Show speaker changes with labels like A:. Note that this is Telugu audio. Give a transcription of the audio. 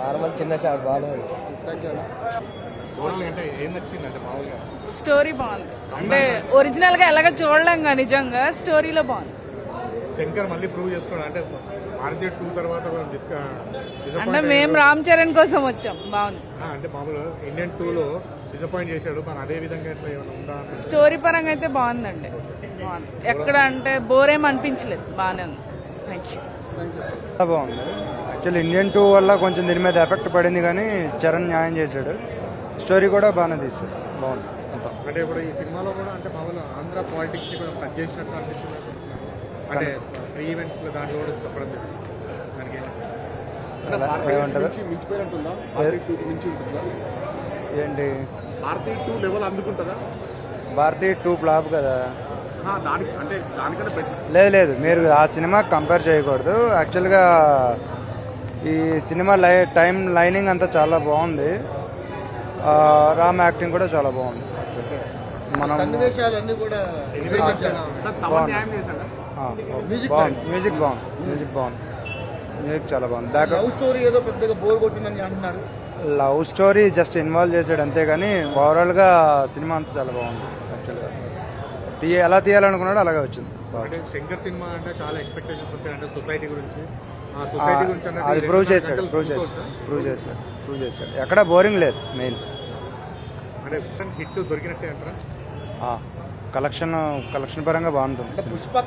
A: నార్మల్ చిన్న షాట్ బాగాలేదు.
B: స్టోరీ బాగుంది. అంటే ఒరిజినల్ గా ఎలాగ చూడలేం గా, నిజంగా స్టోరీలో బాగుంది.
C: శంకర్ మళ్ళీ ప్రూవ్ చేసుకోవడం అంటే భారతీయ 2 తర్వాత
B: అంటే మేము రామ్ చరణ్ కోసం వచ్చాం. బాగుంది.
C: అంటే మామూలుగా ఇండియన్ 2లో డిసప్పాయింట్ చేశాడు, కానీ అదే విధంగా ఎట్లా ఏమైనా ఉందా?
B: స్టోరీ పరంగా అయితే బాగుందండి. బాగుంది. ఎక్కడ అంటే బోర్ ఏం అనిపించలేదు. బాగానే ఉంది. Thank you.
D: బాగుంది. యాక్చువల్లీ ఇండియన్ 2 వల్ల కొంచెం దీని మీద ఎఫెక్ట్ పడింది, కానీ చరణ్ న్యాయం చేశాడు. స్టోరీ కూడా బాగానే తీశాడు. బాగుంది అంతా.
C: అంటే ఇప్పుడు ఈ సినిమాలో కూడా అంటే మామూలు ఆంధ్ర పాలిటిక్స్ ని టచ్ చేసినట్టు అనిపిస్తుంది. అంటే ఈవెంట్స్ దాంట్లో కూడా చెప్పడం దానికి
D: ఏమంటారు ఏంటి
C: భారతీయ 2 లెవెల్ అందుకుంటుందా?
D: భారతీయ 2 ఫ్లాప్ కదా.
C: దానికి అంటే దానికన్నా
D: లేదు లేదు, మీరు ఆ సినిమా కంపేర్ చేయకూడదు. యాక్చువల్గా ఈ సినిమా టైం లైనింగ్ అంతా చాలా బాగుంది. రామ్ యాక్టింగ్ కూడా చాలా బాగుంది. మనం
C: సన్నివేశాలన్నీ కూడా
D: బాగుంది. మ్యూజిక్ బాగుంది. మ్యూజిక్ చాలా బాగుంది.
C: లవ్ స్టోరీ ఏదో పెద్దగా బోర్ కొట్టిందని అంటున్నారు.
D: లవ్ స్టోరీ జస్ట్ ఇన్వాల్వ్ చేసాడు అంతేగాని ఓవరాల్ గా సినిమా అంతా చాలా బాగుంది. యాక్చువల్గా ఎలా తీయాలనుకున్నాడో అలాగే వచ్చింది.
C: అంటే శంకర్ సినిమా అంటే చాలా ఎక్స్పెక్టేషన్స్ ఉంటాయి. అంటే సొసైటీ గురించి
D: అది ప్రూవ్ చేశాడు. ఎక్కడ బోరింగ్ లేదు. మెయిన్
C: అంటే హిట్ దొరికినట్టే అంటారా?
D: కలెక్షన్ పరంగా బాగుంటుంది.